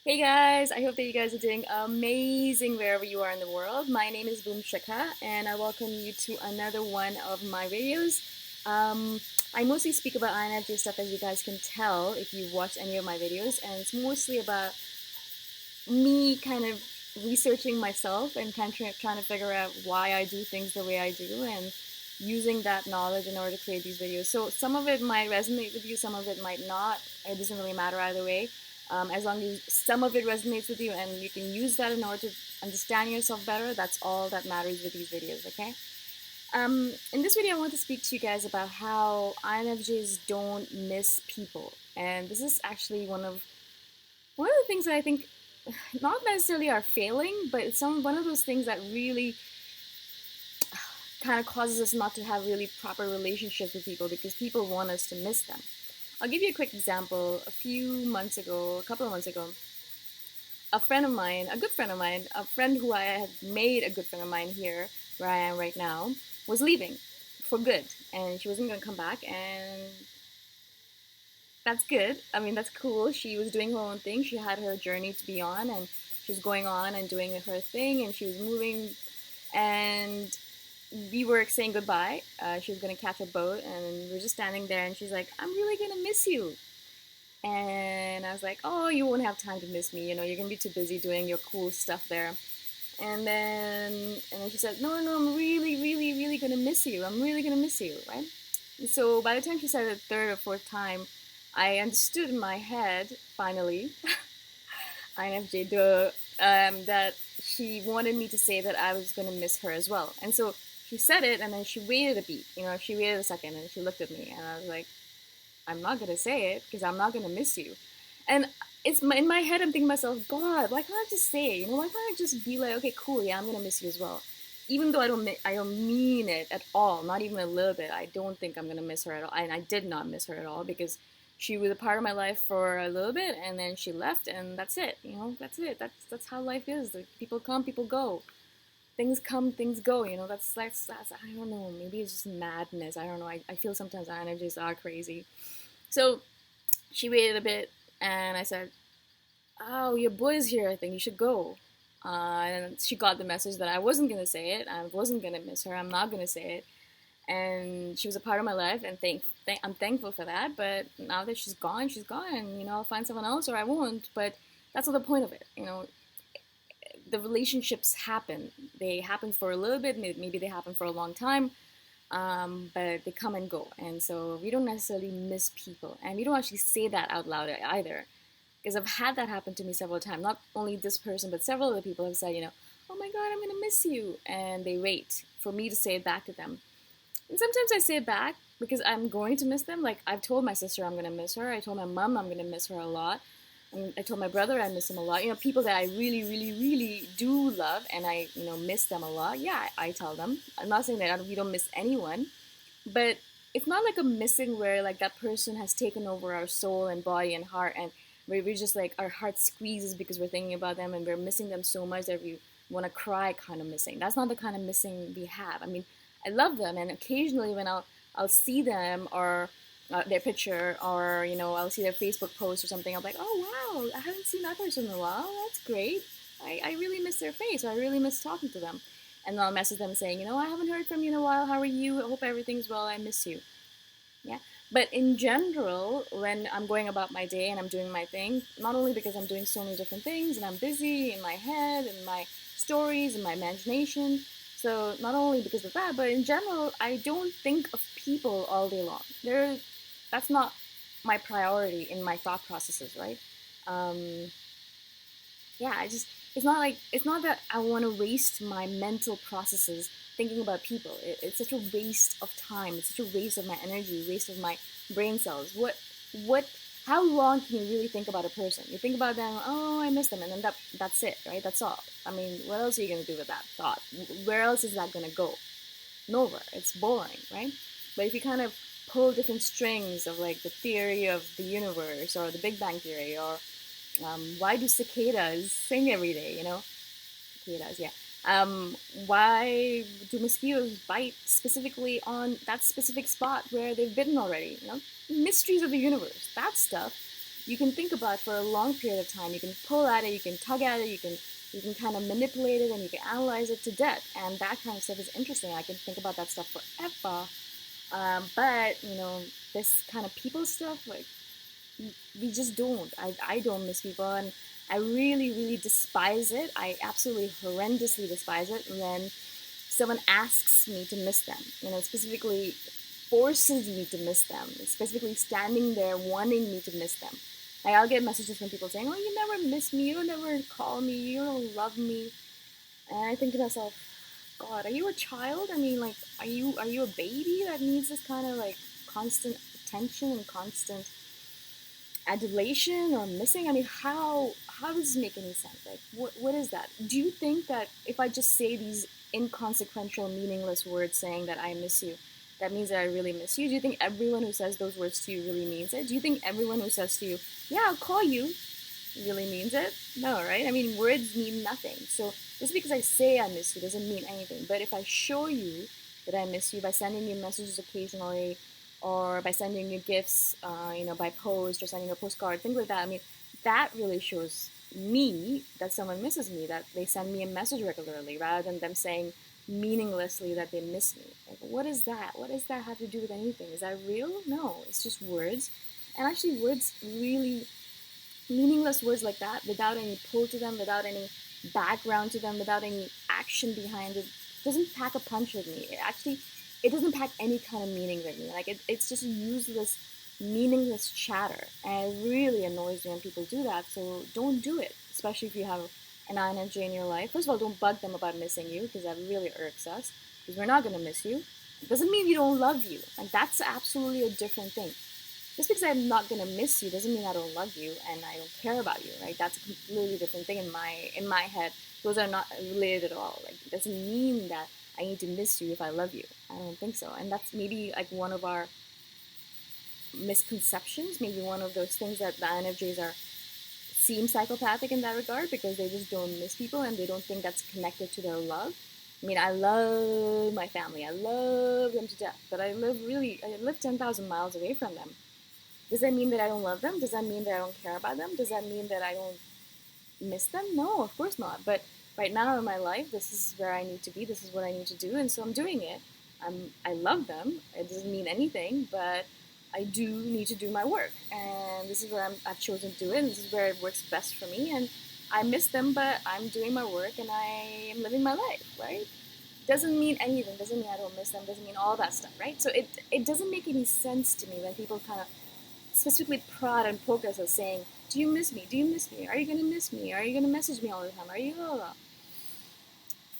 Hey guys, I hope that you guys are doing amazing wherever you are in the world. My name is Shikha, and I welcome you to another one of my videos. I mostly speak about INFJ stuff, as you guys can tell if you watched any of my videos, and it's mostly about me kind of researching myself and kind of trying to figure out why I do things the way I do, and using that knowledge in order to create these videos. So some of it might resonate with you, some of it might not. It doesn't really matter either way. As long as some of it resonates with you and you can use that in order to understand yourself better, that's all that matters with these videos, okay? In this video, I want to speak to you guys about how INFJs don't miss people. And this is actually one of the things that I think not necessarily are failing, but it's one of those things that really kind of causes us not to have really proper relationships with people because people want us to miss them. I'll give you a quick example. A couple of months ago, a friend of mine, a good friend of mine, a friend who I had made a good friend of mine here, where I am right now, was leaving for good, and she wasn't going to come back, and that's good. I mean, that's cool. She was doing her own thing. She had her journey to be on, and she was going on and doing her thing, and she was moving, and we were saying goodbye. She was going to catch a boat, and we were just standing there, and she's like, "I'm really going to miss you." And I was like, "Oh, you won't have time to miss me. You know, you're going to be too busy doing your cool stuff there." And then she said, "No, no, I'm really, really, really going to miss you. I'm really going to miss you, right?" And so by the time she said it the third or fourth time, I understood in my head, finally, INFJ, that she wanted me to say that I was going to miss her as well. And so she said it, and then she waited a beat. You know, she waited a second, and she looked at me, and I was like, I'm not going to say it because I'm not going to miss you. And in my head, I'm thinking to myself, God, why can't I just say it? You know, why can't I just be like, okay, cool, yeah, I'm going to miss you as well. Even though I don't mean it at all, not even a little bit. I don't think I'm gonna miss her at all, and I did not miss her at all because she was a part of my life for a little bit, and then she left, and that's it. You know, that's it. That's how life is. Like, people come, people go. Things come, things go. You know, that's I don't know. Maybe it's just madness. I don't know. I feel sometimes our energies are crazy. So she waited a bit, and I said, "Oh, your boy's here. I think you should go." And she got the message that I wasn't gonna say it. I wasn't gonna miss her. I'm not gonna say it. And she was a part of my life, and I'm thankful for that. But now that she's gone, she's gone. And, you know, I'll find someone else, or I won't. But that's not the point of it. You know, the relationships happen. They happen for a little bit. Maybe they happen for a long time. But they come and go. And so we don't necessarily miss people, and we don't actually say that out loud either, because I've had that happen to me several times. Not only this person, but several other people have said, you know, "Oh my God, I'm gonna miss you," and they wait for me to say it back to them. And sometimes I say it back because I'm going to miss them. Like, I've told my sister I'm gonna miss her. I told my mom I'm gonna miss her a lot. And I told my brother I miss him a lot. You know, people that I really, really, really do love, and I, you know, miss them a lot. Yeah, I tell them. I'm not saying that we don't miss anyone, but it's not like a missing where like that person has taken over our soul and body and heart, and where we're just like our heart squeezes because we're thinking about them and we're missing them so much that we want to cry kind of missing. That's not the kind of missing we have. I mean, I love them, and occasionally when I'll see them, or their picture, or, you know, I'll see their Facebook post or something, I'll be like, "Oh wow, I haven't seen that person in a while. That's great. I really miss their face, or I really miss talking to them." And then I'll message them saying, "You know, I haven't heard from you in a while. How are you? I hope everything's well. I miss you." Yeah. But in general, when I'm going about my day and I'm doing my thing, not only because I'm doing so many different things and I'm busy in my head and my stories and my imagination, so not only because of that, but in general, I don't think of people all day long. That's not my priority in my thought processes, right? Um, yeah, it's not that I want to waste my mental processes thinking about people. It's such a waste of time. It's such a waste of my energy, waste of my brain cells. What how long can you really think about a person? You think about them, "Oh, I miss them," and then that's it, right? That's all. I mean, what else are you gonna do with that thought? Where else is that gonna go? Nowhere. It's boring, right? But if you kind of pull different strings of like the theory of the universe, or the Big Bang theory, or why do cicadas sing every day? You know, cicadas, yeah. Why do mosquitoes bite specifically on that specific spot where they've bitten already? You know, mysteries of the universe. That stuff you can think about for a long period of time. You can pull at it, you can tug at it, you can kind of manipulate it, and you can analyze it to death. And that kind of stuff is interesting. I can think about that stuff forever. But this kind of people stuff, like we just don't. I don't miss people, and I really, really despise it. I absolutely horrendously despise it when someone asks me to miss them. Specifically forces me to miss them. Specifically standing there wanting me to miss them. Like I'll get messages from people saying, "Oh, you never miss me. You don't ever call me. You don't love me." And I think to myself, God, are you a child? I mean, like, are you a baby that needs this kind of like constant attention and constant adulation or missing? I mean, how does this make any sense? Like, what is that? Do you think that if I just say these inconsequential, meaningless words saying that I miss you, that means that I really miss you? Do you think everyone who says those words to you really means it? Do you think everyone who says to you, "Yeah, I'll call you," really means it? No, right? I mean, words mean nothing. So just because I say I miss you doesn't mean anything. But if I show you that I miss you by sending you messages occasionally, or by sending you gifts, by post or sending a postcard, things like that. I mean, that really shows me that someone misses me, that they send me a message regularly, rather than them saying meaninglessly that they miss me. Like, what is that? What does that have to do with anything? Is that real? No, it's just words. And actually, words really meaningless words like that, without any pull to them, without any background to them, without any action behind it, doesn't pack a punch with me. It doesn't pack any kind of meaning with me. Like it's just useless, meaningless chatter, and it really annoys me when people do that. So don't do it, especially if you have an INFJ in your life. First of all, don't bug them about missing you, because that really irks us. Because we're not gonna miss you. It doesn't mean we don't love you. Like that's absolutely a different thing. Just because I'm not gonna miss you doesn't mean I don't love you and I don't care about you, right? That's a completely different thing in my head. Those are not related at all. Like it doesn't mean that I need to miss you if I love you. I don't think so. And that's maybe like one of our misconceptions, maybe one of those things that the INFJs are seem psychopathic in that regard, because they just don't miss people and they don't think that's connected to their love. I mean, I love my family. I love them to death, but I live 10,000 miles away from them. Does that mean that I don't love them? Does that mean that I don't care about them? Does that mean that I don't miss them? No, of course not. But right now in my life, this is where I need to be. This is what I need to do, and so I'm doing it. I love them. It doesn't mean anything, but I do need to do my work, and this is where I've chosen to do it. And this is where it works best for me. And I miss them, but I'm doing my work, and I am living my life. Right? Doesn't mean anything. Doesn't mean I don't miss them. Doesn't mean all that stuff. Right? So it doesn't make any sense to me when people kind of specifically prod and poke us as saying, "Do you miss me? Do you miss me? Are you gonna miss me? Are you gonna message me all the time? Are you blah, blah, blah?"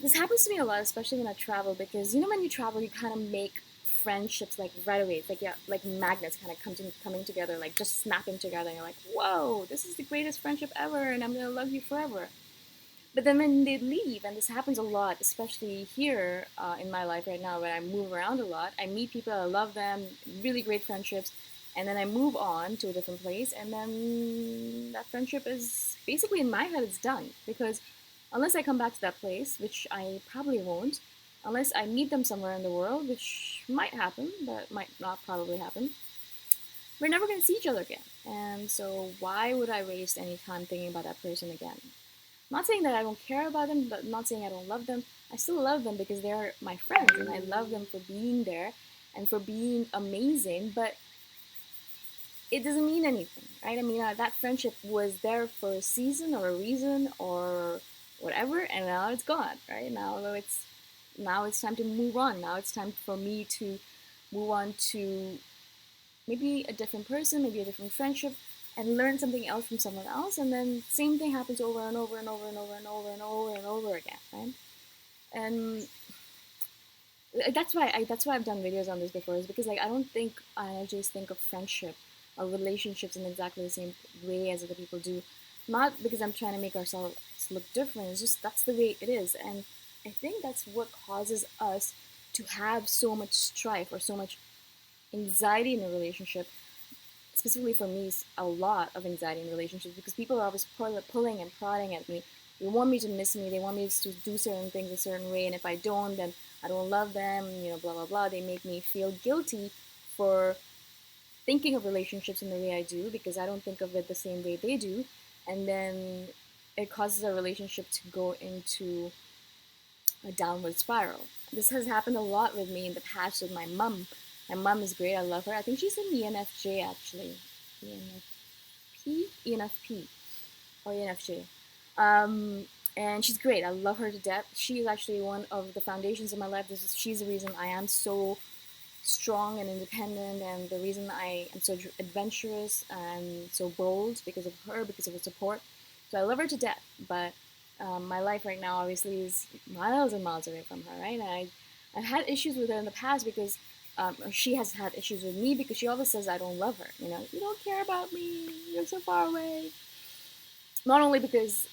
This happens to me a lot, especially when I travel, because when you travel, you kind of make friendships like right away. It's like, yeah, like magnets kind of coming together, like just snapping together. And you're like, "Whoa, this is the greatest friendship ever, and I'm gonna love you forever." But then when they leave, and this happens a lot, especially here in my life right now, when I move around a lot, I meet people, I love them, really great friendships, and then I move on to a different place, and then that friendship is basically in my head, it's done. Because unless I come back to that place, which I probably won't, unless I meet them somewhere in the world, which might happen, but might not probably happen, we're never going to see each other again. And so why would I waste any time thinking about that person again? Not saying that I don't care about them, but not saying I don't love them. I still love them because they're my friends, and I love them for being there and for being amazing. But it doesn't mean anything, right? I mean, that friendship was there for a season or a reason or whatever, and now it's gone, right? Now it's time to move on. Now it's time for me to move on to maybe a different person, maybe a different friendship, and learn something else from someone else, and then same thing happens over and over and over and over and over and over and over again, right? And that's why I've done videos on this before, is because like I don't think INFJs think of friendship or relationships in exactly the same way as other people do. Not because I'm trying to make ourselves look different. It's just that's the way it is, and I think that's what causes us to have so much strife or so much anxiety in a relationship. Specifically for me, a lot of anxiety in relationships, because people are always pulling and prodding at me. They want me to miss me. They want me to do certain things a certain way, and if I don't, then I don't love them. Blah blah blah. They make me feel guilty for thinking of relationships in the way I do because I don't think of it the same way they do, and then it causes a relationship to go into a downward spiral. This has happened a lot with me in the past with my mom. My mom is great. I love her. I think she's an ENFJ actually. ENFP? ENFP or ENFJ. Um, and she's great. I love her to death. She is actually one of the foundations of my life. She's the reason I am so strong and independent, and the reason I am so adventurous and so bold because of her, because of her support. So I love her to death, but my life right now obviously is miles and miles away from her, right? And I've had issues with her in the past because she has had issues with me because she always says I don't love her. You know, you don't care about me. You're so far away. Not only because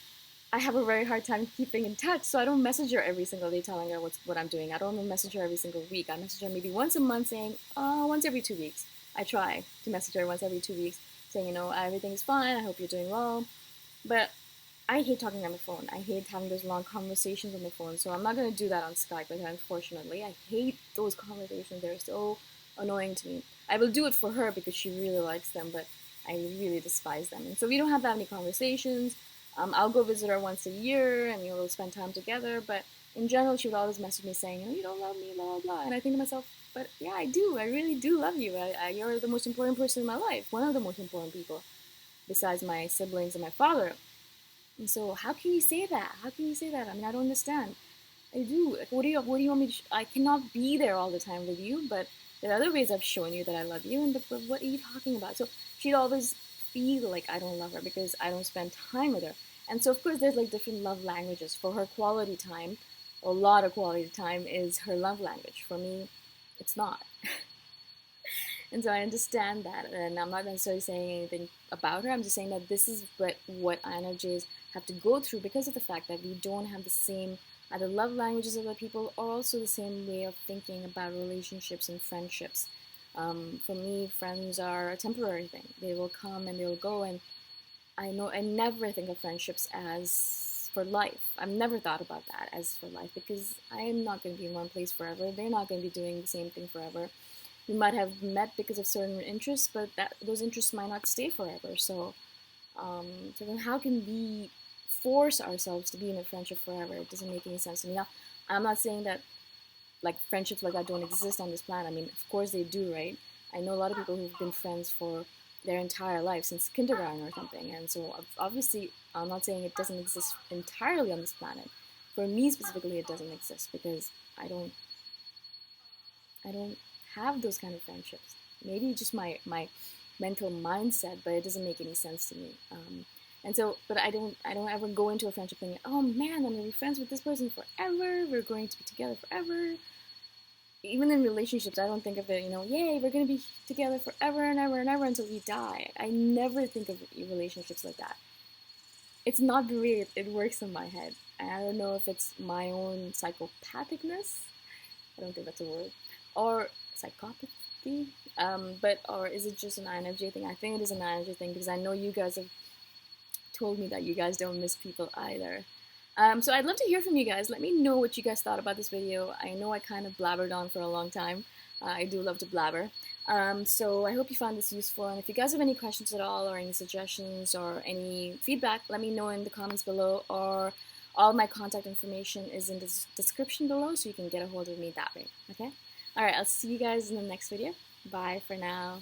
I have a very hard time keeping in touch, so I don't message her every single day telling her what I'm doing. I don't message her every single week. I message her maybe once a month saying, once every 2 weeks. I try to message her once every 2 weeks saying, everything's fine, I hope you're doing well. But I hate talking on the phone. I hate having those long conversations on the phone, so I'm not going to do that on Skype with her, unfortunately. I hate those conversations. They're so annoying to me. I will do it for her because she really likes them, but I really despise them. And so we don't have that many conversations. I'll go visit her once a year and we'll spend time together, but in general, she would always message me saying, you don't love me, blah, blah, blah. And I think to myself, but yeah, I do. I really do love you. You're the most important person in my life, one of the most important people, besides my siblings and my father. And so, how can you say that? How can you say that? I mean, I don't understand. I do. Like, what do you want me to? I cannot be there all the time with you, but there are other ways I've shown you that I love you. And but what are you talking about? So she'd always feel like I don't love her because I don't spend time with her. And so of course there's like different love languages. For her, quality time, a lot of quality time is her love language. For me, it's not. And so I understand that, and I'm not necessarily saying anything about her. I'm just saying that this is what INFJs have to go through because of the fact that we don't have the same either love languages of other people or also the same way of thinking about relationships and friendships. For me, friends are a temporary thing. They will come and they'll go, and I never think of friendships as for life. I've never thought about that as for life because I am not going to be in one place forever. They're not going to be doing the same thing forever. We might have met because of certain interests, but those interests might not stay forever. So then how can we force ourselves to be in a friendship forever? It doesn't make any sense to me. Now, I'm not saying that like friendships like that don't exist on this planet. I mean, of course they do, right? I know a lot of people who've been friends for their entire life since kindergarten or something, and so obviously I'm not saying it doesn't exist entirely on this planet. For me specifically, it doesn't exist because I don't I don't have those kind of friendships. Maybe just my mental mindset, but it doesn't make any sense to me. And so, but I don't ever go into a friendship thinking, oh man, I'm gonna be friends with this person forever. We're going to be together forever. Even in relationships, I don't think of it, yay, we're gonna be together forever and ever and ever until we die. I never think of relationships like that. It's not the way it works in my head. And I don't know if it's my own psychopathicness. I don't think that's a word. Or psychopathy. But or is it just an INFJ thing? I think it is an INFJ thing because I know you guys have told me that you guys don't miss people either. So I'd love to hear from you guys. Let me know what you guys thought about this video. I know I kind of blabbered on for a long time. I do love to blabber. So I hope you found this useful. And if you guys have any questions at all or any suggestions or any feedback, let me know in the comments below, or all my contact information is in the description below so you can get a hold of me that way. Okay? Alright, I'll see you guys in the next video. Bye for now.